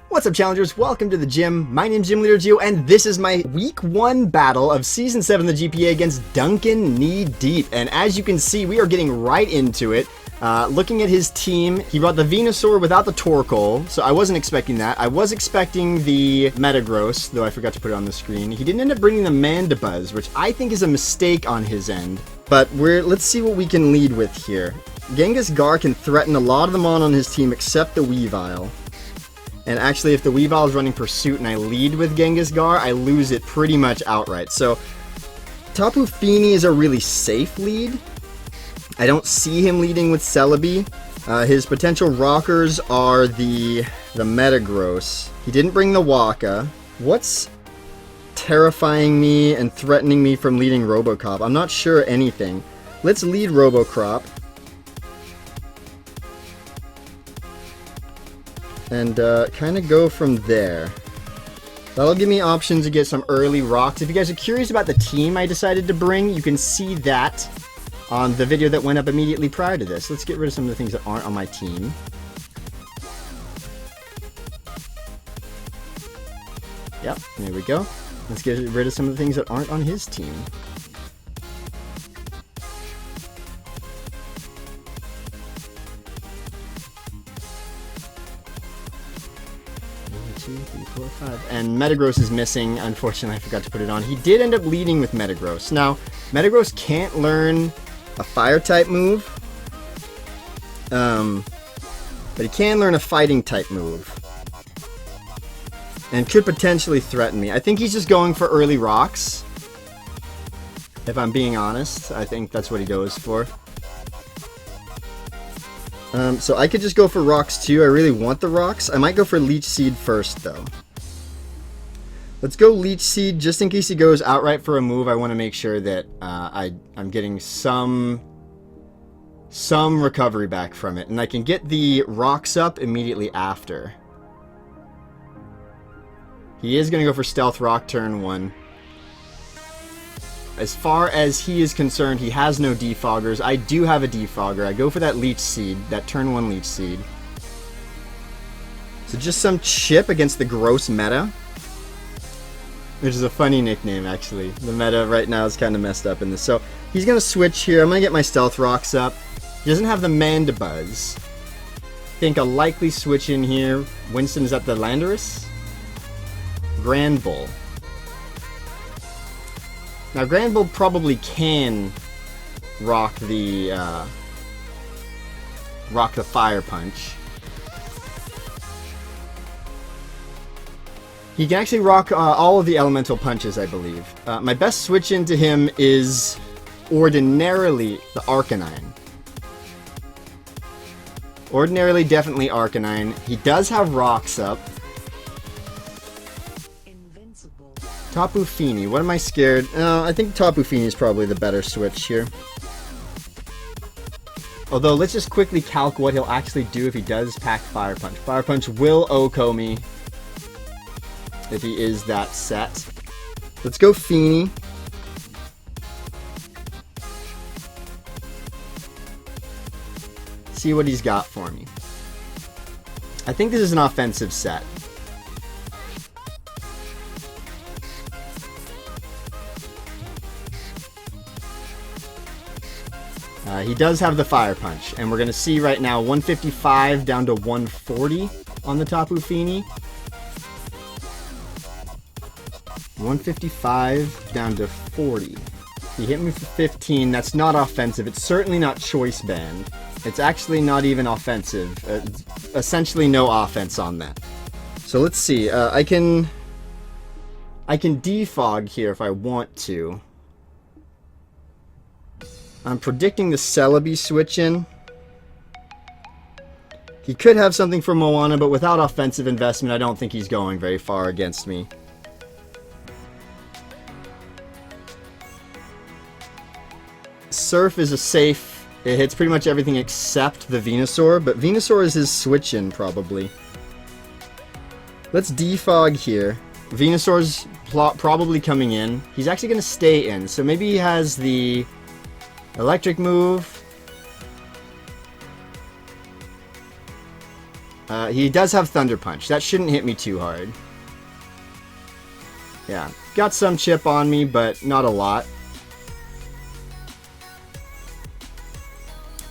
What's up, challengers? Welcome to the gym. My name's Gym Leader Gio, and this is my week 1 battle of Season 7 of the GBA against DuncanKneeDeep. And as you can see, we are getting right into it. Looking at his team, he brought the Venusaur without the Torkoal, so I wasn't expecting that. I was expecting the Metagross, though I forgot to put it on the screen. He didn't end up bringing the Mandibuzz, which I think is a mistake on his end. But let's see what we can lead with here. Genghis-Gar can threaten a lot of them on his team except the Weavile. And actually, if the Weavile is running Pursuit and I lead with Genghis-Gar, I lose it pretty much outright. So, Tapu Fini is a really safe lead. I don't see him leading with Celebi. His potential rockers are the Metagross. He didn't bring the Waka. What's terrifying me and threatening me from leading Robocop? I'm not sure anything. Let's lead Robocop. And kind of go from there. That'll give me options to get some early rocks. If you guys are curious about the team I decided to bring, you can see that on the video that went up immediately prior to this. Let's get rid of some of the things that aren't on my team. Yep, there we go. Let's get rid of some of the things that aren't on his team. 2, 3, 4, 5. And Metagross is missing. Unfortunately, I forgot to put it on. He did end up leading with Metagross. Now, Metagross can't learn a Fire-type move. But he can learn a Fighting-type move. And could potentially threaten me. I think he's just going for early rocks. If I'm being honest, I think that's what he goes for. So I could just go for rocks too. I really want the rocks. I might go for Leech Seed first though. Let's go Leech Seed just in case he goes outright for a move. I want to make sure that I'm getting some recovery back from it. And I can get the rocks up immediately after. He is going to go for Stealth Rock turn 1. As far as he is concerned, he has no defoggers. I do have a defogger. I go for that Leech Seed, that turn 1 Leech Seed. So just some chip against the gross meta. Which is a funny nickname, actually. The meta right now is kind of messed up in this. So he's going to switch here. I'm going to get my Stealth Rocks up. He doesn't have the Mandibuzz. I think a likely switch in here. Winston, is that the Landorus? Grand Bull. Now, Grand Bull probably can rock the Fire Punch. He can actually rock all of the Elemental Punches, I believe. My best switch into him is ordinarily the Arcanine. Ordinarily, definitely Arcanine. He does have rocks up. Tapu Fini. What am I scared? I think Tapu Fini is probably the better switch here. Although, let's just quickly calc what he'll actually do if he does pack Fire Punch. Fire Punch will OHKO me if he is that set. Let's go Fini. See what he's got for me. I think this is an offensive set. He does have the Fire Punch, and we're going to see right now 155 down to 140 on the Tapu Fini. 155 down to 40. He hit me for 15. That's not offensive. It's certainly not Choice Band. It's actually not even offensive. Essentially no offense on that. So let's see. I can defog here if I want to. I'm predicting the Celebi switch in. He could have something for Moana, but without offensive investment, I don't think he's going very far against me. Surf is a safe. It hits pretty much everything except the Venusaur, but Venusaur is his switch in probably. Let's defog here. Venusaur's probably coming in. He's actually going to stay in, so maybe he has the Electric move. He does have Thunder Punch. That shouldn't hit me too hard. Yeah, got some chip on me, but not a lot.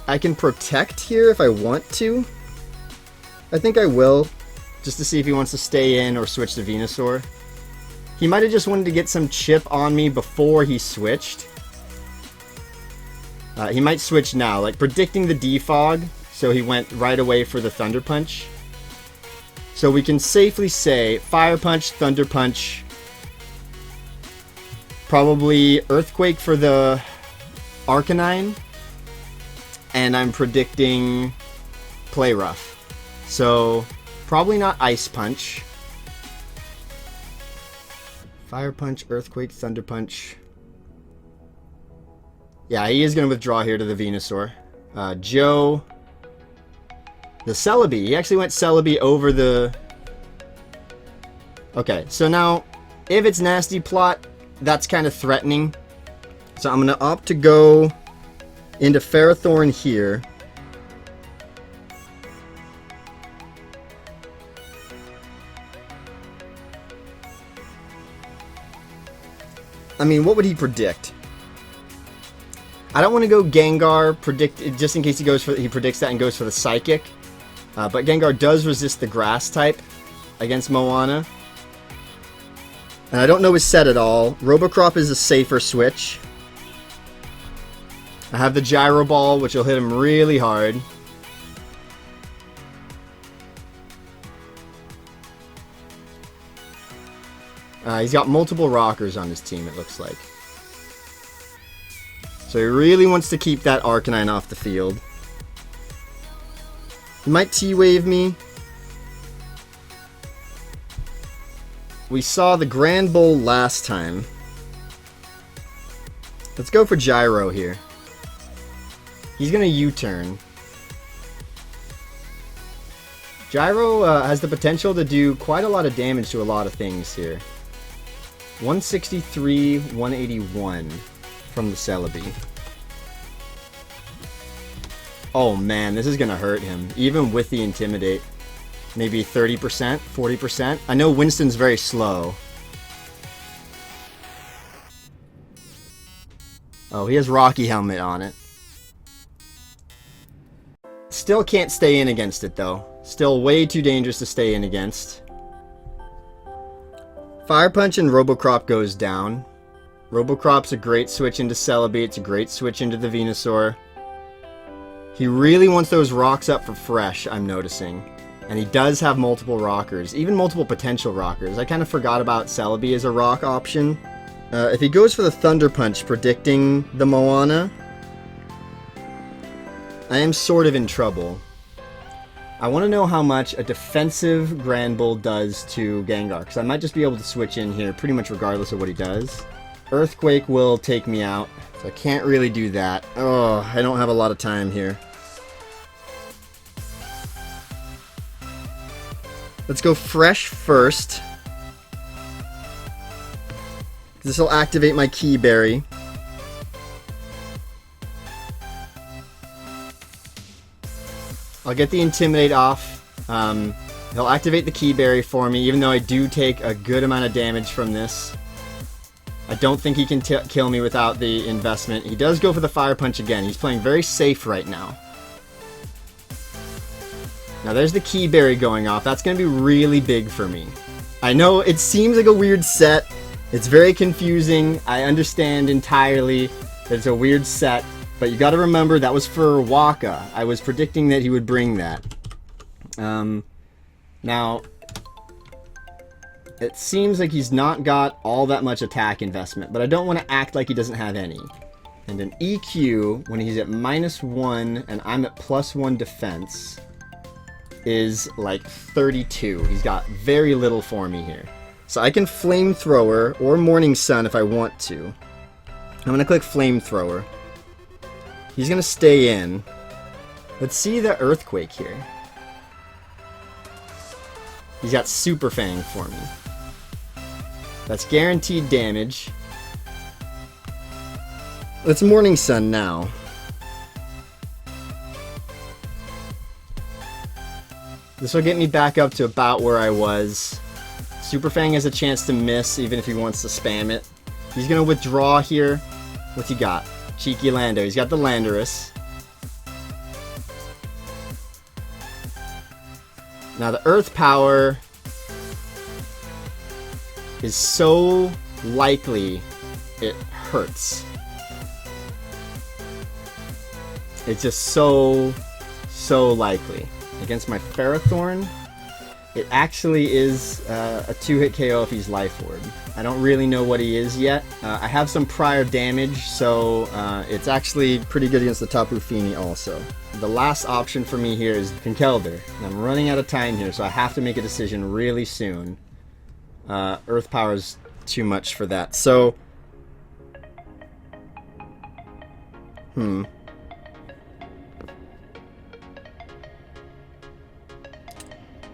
I can protect here if I want to. I think I will, just to see if he wants to stay in or switch to Venusaur. He might have just wanted to get some chip on me before he switched. He might switch now, like predicting the defog, so he went right away for the Thunder Punch. So we can safely say Fire Punch, Thunder Punch, probably Earthquake for the Arcanine, and I'm predicting Play Rough. So probably not Ice Punch. Fire Punch, Earthquake, Thunder Punch. Yeah, he is going to withdraw here to the Venusaur. Joe. The Celebi. He actually went Celebi over the... Okay, so now, if it's Nasty Plot, that's kind of threatening. So I'm going to opt to go into Ferrothorn here. I mean, what would he predict? I don't want to go Gengar, predict just in case he predicts that and goes for the Psychic. But Gengar does resist the Grass type against Moana. And I don't know his set at all. Robocrop is a safer switch. I have the Gyro Ball, which will hit him really hard. He's got multiple rockers on his team, it looks like. So he really wants to keep that Arcanine off the field. He might T-Wave me. We saw the Grand Bull last time. Let's go for Gyro here. He's going to U-turn. Gyro has the potential to do quite a lot of damage to a lot of things here. 163, 181 from the Celebi. Oh man, this is going to hurt him, even with the Intimidate. Maybe 30%, 40%. I know Winston's very slow. Oh, he has Rocky Helmet on it. Still can't stay in against it though. Still way too dangerous to stay in against. Fire Punch and Robocrop goes down. Robocrop's a great switch into Celebi. It's a great switch into the Venusaur. He really wants those rocks up for fresh, I'm noticing. And he does have multiple rockers, even multiple potential rockers. I kind of forgot about Celebi as a rock option. If he goes for the Thunder Punch, predicting the Moana, I am sort of in trouble. I want to know how much a defensive Granbull does to Gengar, because I might just be able to switch in here pretty much regardless of what he does. Earthquake will take me out, so I can't really do that. Oh, I don't have a lot of time here. Let's go Fresh first. This will activate my Key Berry. I'll get the Intimidate off. He'll activate the Key Berry for me, even though I do take a good amount of damage from this. I don't think he can kill me without the investment. He does go for the Fire Punch again. He's playing very safe right now. Now there's the Key Berry going off. That's going to be really big for me. I know it seems like a weird set. It's very confusing. I understand entirely that it's a weird set. But you got to remember, that was for Waka. I was predicting that he would bring that. Now, it seems like he's not got all that much attack investment, but I don't want to act like he doesn't have any. And an EQ, when he's at -1 and I'm at +1 defense, is like 32. He's got very little for me here. So I can Flamethrower or Morning Sun if I want to. I'm going to click Flamethrower. He's going to stay in. Let's see the Earthquake here. He's got Super Fang for me. That's guaranteed damage. Let's Morning Sun now. This will get me back up to about where I was. Super Fang has a chance to miss even if he wants to spam it. He's going to withdraw here. What's he got? Cheeky Lando. He's got the Landorus. Now the Earth Power is so likely it hurts. It's just so likely. Against my Ferrothorn, it actually is a 2-hit KO if he's Life Orb. I don't really know what he is yet. I have some prior damage, so it's actually pretty good against the Tapu Fini also. The last option for me here is Conkeldurr. I'm running out of time here, so I have to make a decision really soon. Earth Power is too much for that. So,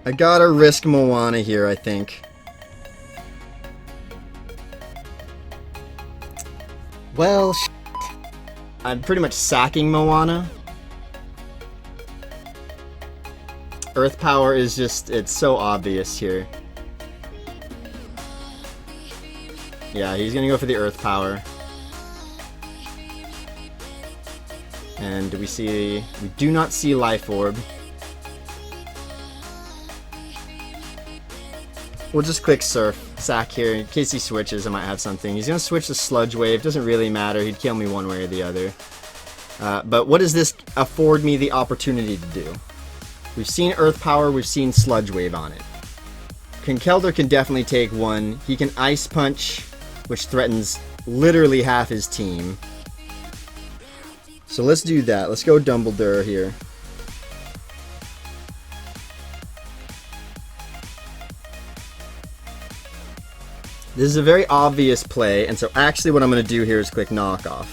I gotta risk Moana here, I think. Well, I'm pretty much sacking Moana. Earth Power is just, it's so obvious here. Yeah, he's gonna go for the Earth Power. And do we see, we do not see Life Orb. We'll just click Surf, sack here, in case he switches I might have something. He's gonna switch to Sludge Wave, doesn't really matter, he'd kill me one way or the other. But what does this afford me the opportunity to do? We've seen Earth Power, we've seen Sludge Wave on it. Conkeldurr can definitely take one. He can Ice Punch, which threatens literally half his team. So let's do that. Let's go Dumbledore here. This is a very obvious play, and so actually what I'm going to do here is click Knockoff.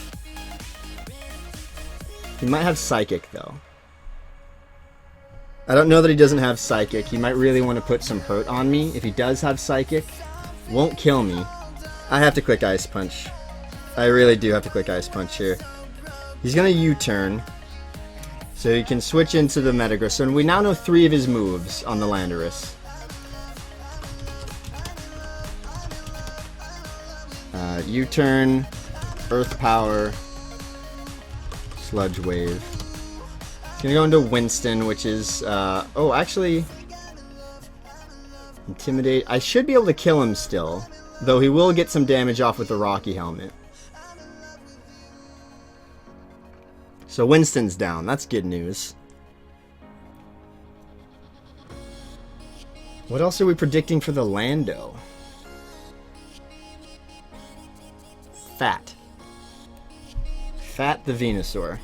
He might have Psychic, though. I don't know that he doesn't have Psychic. He might really want to put some hurt on me. If he does have Psychic, won't kill me. I have to click Ice Punch. I really do have to click Ice Punch here. He's going to U-turn, so he can switch into the Metagross. So we now know 3 of his moves on the Landorus. U-turn, Earth Power, Sludge Wave. He's gonna go into Winston, which is, oh, actually, Intimidate. I should be able to kill him still, though he will get some damage off with the Rocky Helmet. So Winston's down. That's good news. What else are we predicting for the Lando? Fat. Fat the Venusaur.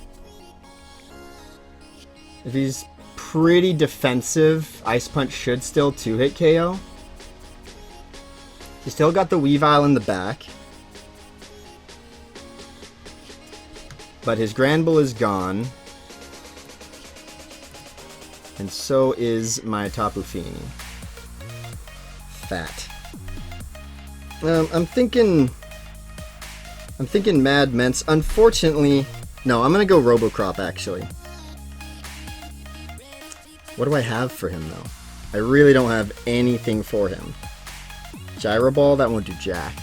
If he's pretty defensive, Ice Punch should still 2-hit KO. He's still got the Weavile in the back. But his Granbull is gone. And so is my Tapu Fini. Fat. I'm thinking Mad Ments. Unfortunately, no, I'm gonna go Robocrop actually. What do I have for him though? I really don't have anything for him. Gyro Ball, that won't do jack.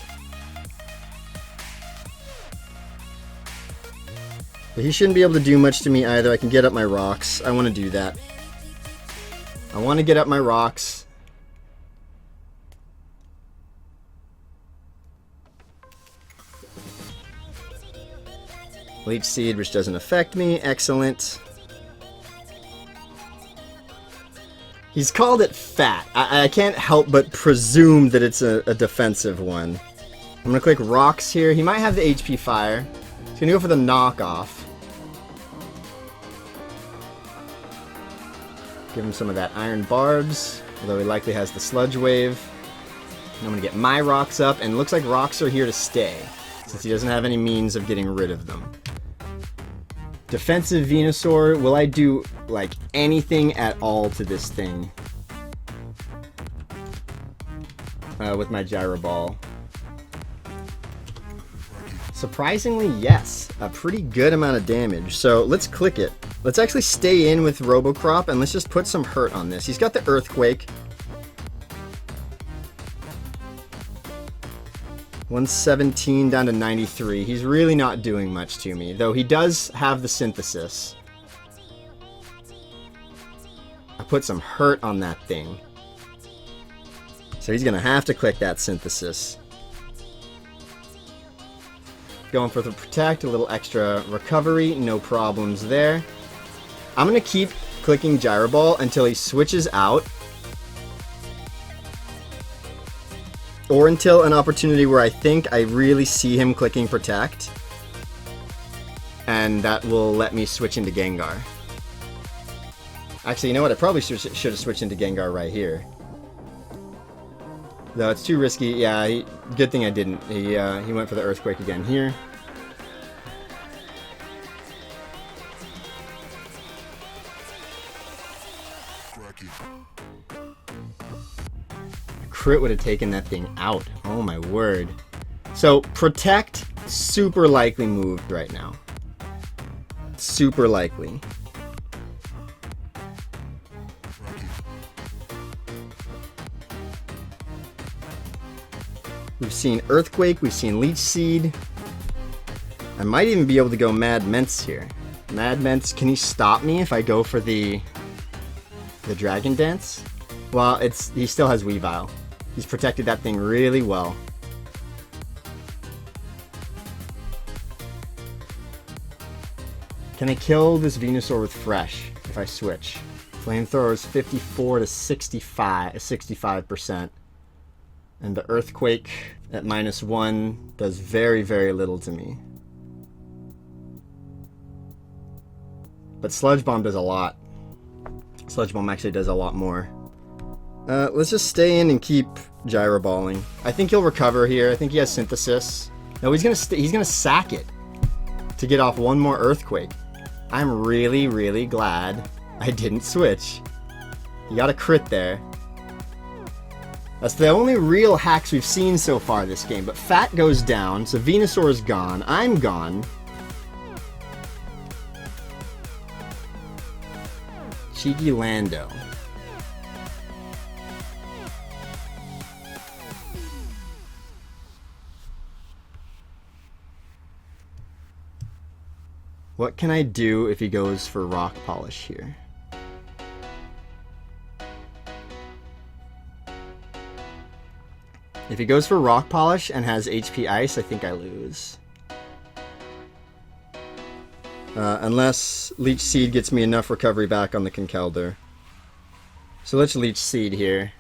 But he shouldn't be able to do much to me either. I can get up my rocks. I want to do that. I want to get up my rocks. Leech Seed, which doesn't affect me. Excellent. He's called it Fat. I can't help but presume that it's a defensive one. I'm going to click Rocks here. He might have the HP Fire. He's going to go for the Knockoff. Give him some of that Iron Barbs, although he likely has the Sludge Wave. And I'm going to get my Rocks up, and it looks like Rocks are here to stay, since he doesn't have any means of getting rid of them. Defensive Venusaur, will I do, like, anything at all to this thing? With my Gyro Ball. Surprisingly, yes. A pretty good amount of damage. So, let's click it. Let's actually stay in with Robocrop and let's just put some hurt on this. He's got the Earthquake. 117 down to 93. He's really not doing much to me, though he does have the Synthesis. I put some hurt on that thing. So he's going to have to click that Synthesis. Going for the Protect, a little extra recovery, no problems there. I'm going to keep clicking Gyro Ball until he switches out. Or until an opportunity where I think I really see him clicking Protect. And that will let me switch into Gengar. Actually, you know what? I probably should have switched into Gengar right here. Though it's too risky. Yeah, good thing I didn't. He went for the Earthquake again here. Crit would have taken that thing out. Oh my word. So, Protect, super likely moved right now. Super likely. We've seen Earthquake, we've seen Leech Seed. I might even be able to go Mad Ments here. Mad Ments, can he stop me if I go for the Dragon Dance? Well, he still has Weavile. He's protected that thing really well. Can I kill this Venusaur with Fresh if I switch? Flamethrower is 54 to 65%. And the Earthquake at -1 does very, very little to me. But Sludge Bomb does a lot. Sludge Bomb actually does a lot more. Let's just stay in and keep Gyro Balling. I think he'll recover here. I think he has Synthesis. No, he's gonna sack it to get off one more Earthquake. I'm really, really glad I didn't switch. You got a crit there. That's the only real hacks we've seen so far this game. But Fat goes down, so Venusaur is gone. I'm gone. Cheeky Lando. What can I do if he goes for Rock Polish here? If he goes for Rock Polish and has HP Ice, I think I lose. Unless Leech Seed gets me enough recovery back on the Conkeldurr. So let's Leech Seed here.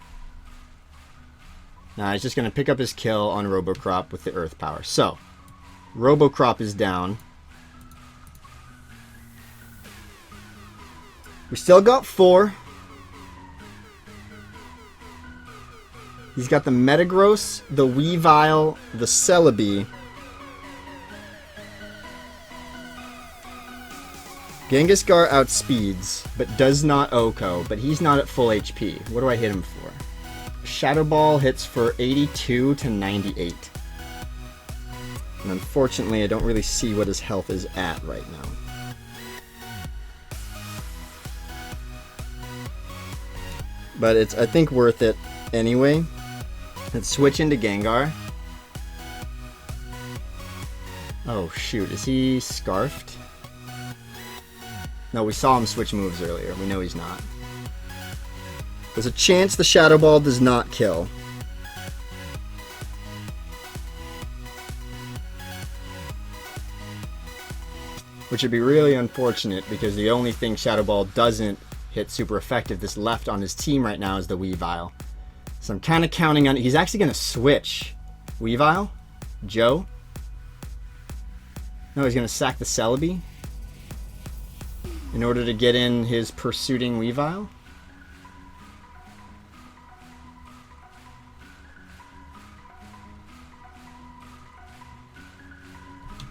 Nah, he's just going to pick up his kill on Robocrop with the Earth Power. So, Robocrop is down. We still got 4. He's got the Metagross, the Weavile, the Celebi. Genghis-Gar outspeeds, but does not OHKO, but he's not at full HP. What do I hit him for? Shadow Ball hits for 82 to 98. And unfortunately, I don't really see what his health is at right now. But it's, I think, worth it anyway. Let's switch into Gengar. Oh shoot, is he Scarfed? No, we saw him switch moves earlier. We know he's not. There's a chance the Shadow Ball does not kill. Which would be really unfortunate because the only thing Shadow Ball doesn't hit super effective that's left on his team right now is the Weavile. So I'm kind of counting on... He's actually going to switch. Weavile? Joe? No, he's going to sack the Celebi in order to get in his pursuing Weavile?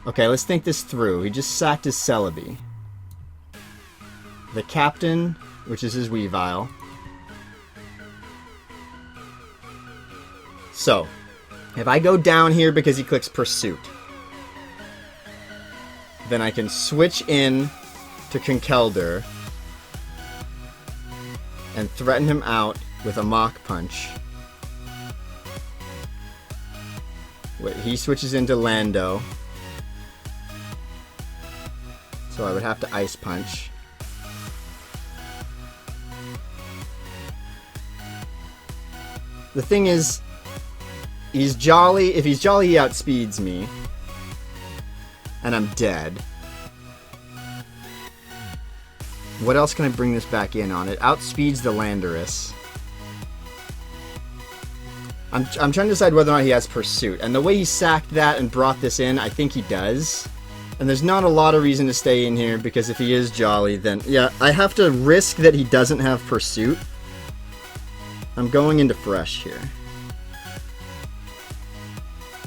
Okay, let's think this through. He just sacked his Celebi. The Captain, which is his Weavile. So, if I go down here because he clicks Pursuit, then I can switch in to Conkelder and threaten him out with a Mach Punch. Wait, he switches into Lando. So I would have to Ice Punch. The thing is, he's jolly. If he's jolly, he outspeeds me. And I'm dead. What else can I bring this back in on? It outspeeds the Landorus. I'm trying to decide whether or not he has Pursuit. And the way he sacked that and brought this in, I think he does. And there's not a lot of reason to stay in here, because if he is jolly, then... yeah, I have to risk that he doesn't have Pursuit. I'm going into Fresh here.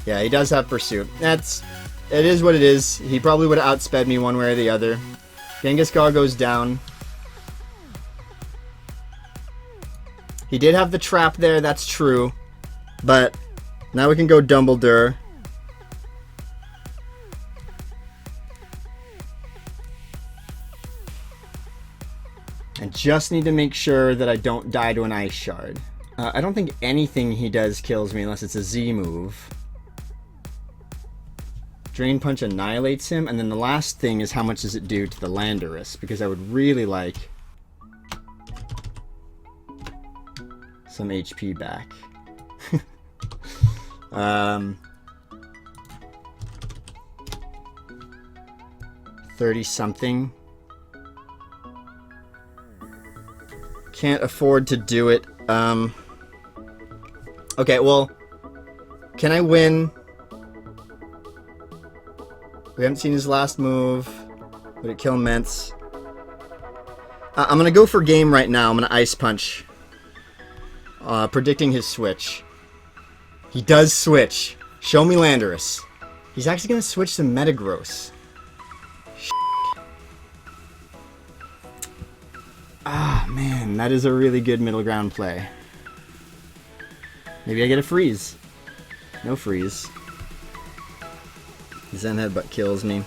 Yeah, he does have Pursuit. It is what it is. He probably would have outsped me one way or the other. Genghis-Gar goes down. He did have the trap there, that's true. But now we can go Dumbledore. I just need to make sure that I don't die to an Ice Shard. I don't think anything he does kills me unless it's a Z move. Drain Punch annihilates him, and then the last thing is how much does it do to the Landorus, because I would really like some HP back. 30 something. Can't afford to do it. Okay, well, can I win? We haven't seen his last move. Would it kill Mentz? I'm gonna go for game right now. I'm gonna Ice Punch. Predicting his switch. He does switch. Show me Landorus. He's actually gonna switch to Metagross. Ah, man, that is a really good middle ground play. Maybe I get a freeze. No freeze. Zen Headbutt kills me.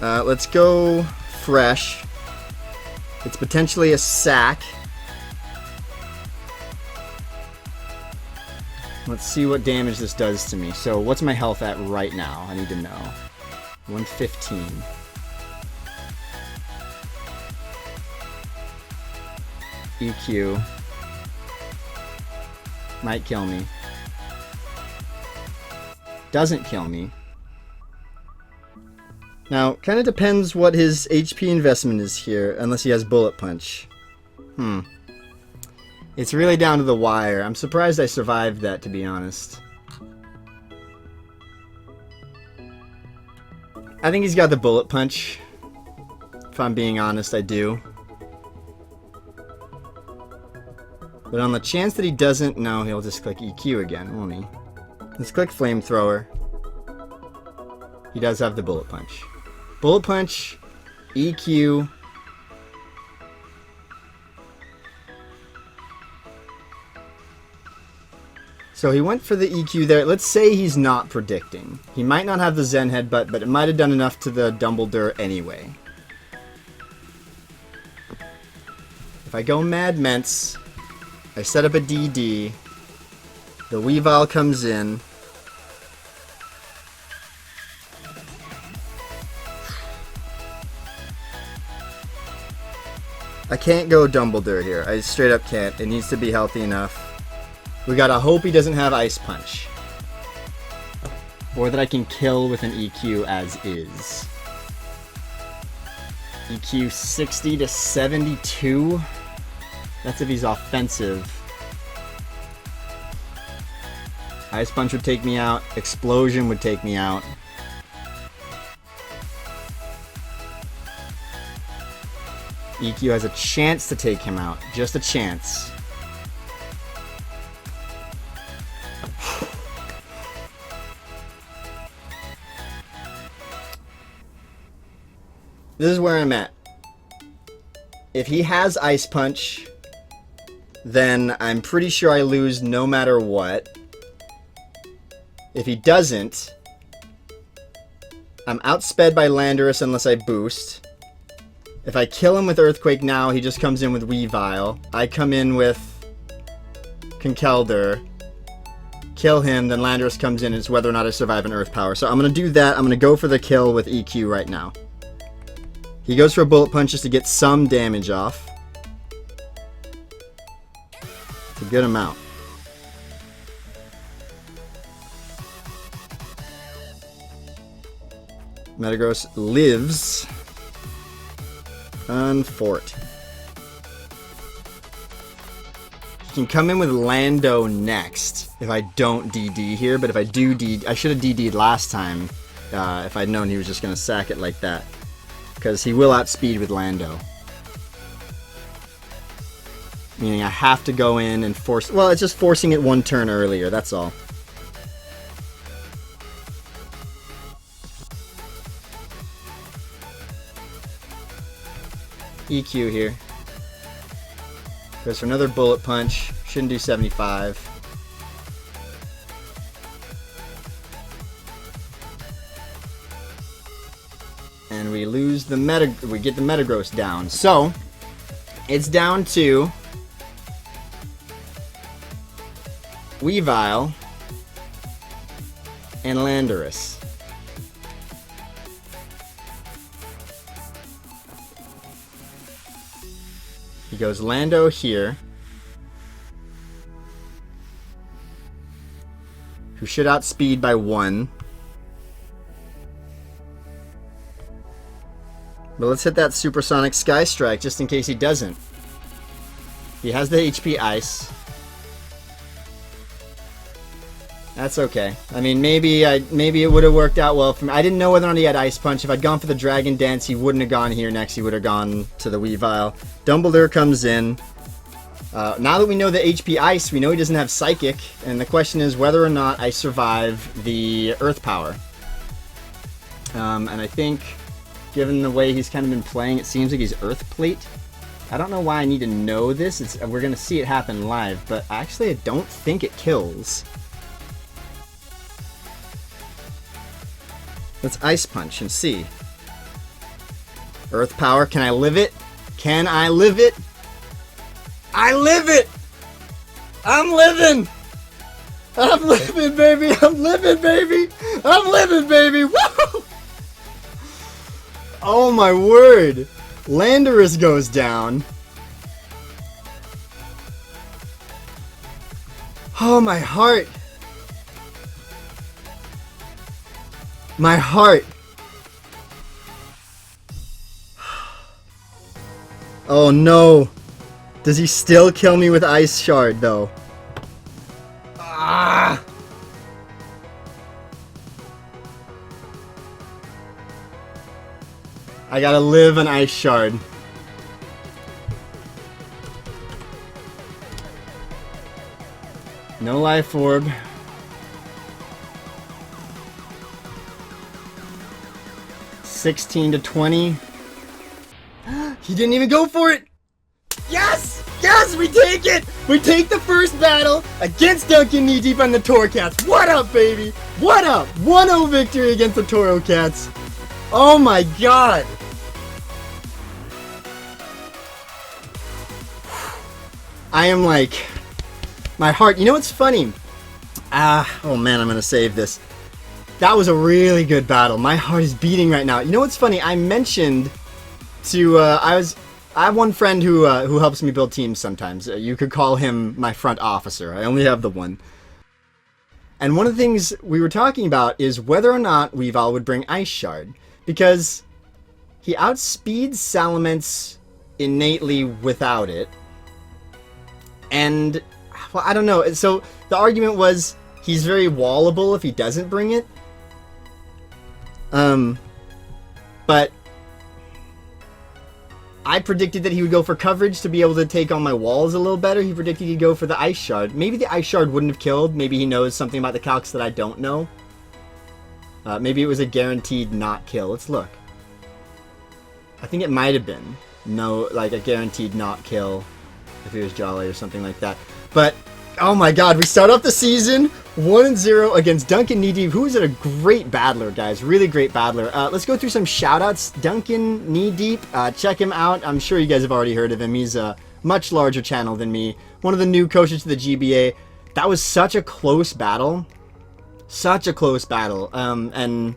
Let's go Fresh. It's potentially a sack. Let's see what damage this does to me. So what's my health at right now? I need to know. 115. EQ. Might kill me. Doesn't kill me. Now, kind of depends what his HP investment is here, unless he has Bullet Punch. It's really down to the wire. I'm surprised I survived that, to be honest. I think he's got the Bullet Punch. If I'm being honest, I do. But on the chance that he doesn't, no, he'll just click EQ again, won't he? Let's click Flamethrower. He does have the Bullet Punch. Bullet Punch, EQ. So he went for the EQ there. Let's say he's not predicting. He might not have the Zen Headbutt, but it might have done enough to the Dumbledore anyway. If I go Mad Mentz, I set up a DD. The Weavile comes in. I can't go Dumbledore here. I straight up can't. It needs to be healthy enough. We gotta hope he doesn't have Ice Punch. Or that I can kill with an EQ as is. EQ 60 to 72? That's if he's offensive. Ice Punch would take me out. Explosion would take me out. EQ has a chance to take him out. Just a chance. This is where I'm at. If he has Ice Punch, then I'm pretty sure I lose no matter what. If he doesn't, I'm outsped by Landorus unless I boost. If I kill him with Earthquake now, he just comes in with Weavile. I come in with Conkeldurr. Kill him, then Landorus comes in, and it's whether or not I survive an Earth Power. So I'm going to do that. I'm going to go for the kill with EQ right now. He goes for a Bullet Punch just to get some damage off. It's a good amount. Metagross lives. Unfort. He can come in with Lando next if I don't DD here, but if I do DD, I should have DD'd last time if I'd known he was just going to sack it like that. Because he will outspeed with Lando. Meaning I have to go in and force... Well, it's just forcing it one turn earlier, that's all. EQ here. Goes for another Bullet Punch. Shouldn't do 75. And we lose the we get the Metagross down. So, it's down to Weavile and Landorus. He goes Lando here, who should outspeed by 1. But let's hit that Supersonic Sky Strike just in case he doesn't. He has the HP Ice. That's okay. I mean, maybe it would have worked out well for me. I didn't know whether or not he had Ice Punch. If I'd gone for the Dragon Dance, he wouldn't have gone here next. He would have gone to the Weavile. Dumbledore comes in. Now that we know the HP Ice, we know he doesn't have Psychic. And the question is whether or not I survive the Earth Power. And I think, given the way he's kind of been playing, it seems like he's Earth Plate. I don't know why I need to know this. We're going to see it happen live. But actually, I don't think it kills. Let's Ice Punch and see. Earth Power, can I live it? Can I live it? I live it! I'm living! I'm living, baby! I'm living, baby! I'm living, baby! Woo! Oh my word! Landorus goes down. Oh, my heart! My heart. Oh no. Does he still kill me with Ice Shard though? Ah! I gotta live an Ice Shard. No Life Orb. $16 to $20. He didn't even go for it. Yes! Yes, we take it! We take the first battle against DuncanKneeDeep on the Torracats. What up, baby? What up? 1-0 victory against the Torracats. Oh my god. I am like... My heart... You know what's funny? Oh man, I'm gonna save this. That was a really good battle. My heart is beating right now. You know what's funny? I mentioned to I have one friend who helps me build teams sometimes. You could call him my front officer. I only have the one. And one of the things we were talking about is whether or not Weavile would bring Ice Shard, because he outspeeds Salamence innately without it. And well, I don't know. So the argument was he's very wallable if he doesn't bring it. But I predicted that he would go for coverage to be able to take on my walls a little better. He predicted he'd go for the Ice Shard. Maybe the Ice Shard wouldn't have killed. Maybe he knows something about the calcs that I don't know. Maybe it was a guaranteed not kill. Let's look. I think it might have been. No, like a guaranteed not kill if he was Jolly or something like that. But, oh my god, we start off the season 1-0 against DuncanKneeDeep, who is a great battler, guys. Really great battler. Let's go through some shoutouts. DuncanKneeDeep, check him out. I'm sure you guys have already heard of him. He's a much larger channel than me. One of the new coaches to the GBA. That was such a close battle. Such a close battle. And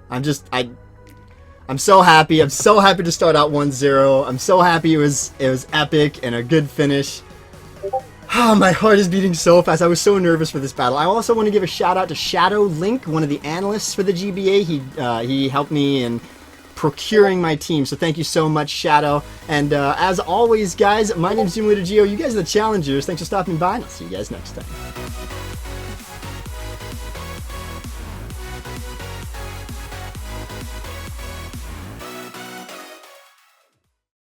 I'm so happy. I'm so happy to start out 1-0. I'm so happy it was epic and a good finish. Oh, my heart is beating so fast. I was so nervous for this battle. I also want to give a shout out to Shadow Link, one of the analysts for the GBA. He helped me in procuring my team, so thank you so much, Shadow. And as always, guys, my name is GiEnteis. You guys are the challengers. Thanks for stopping by, and I'll see you guys next time.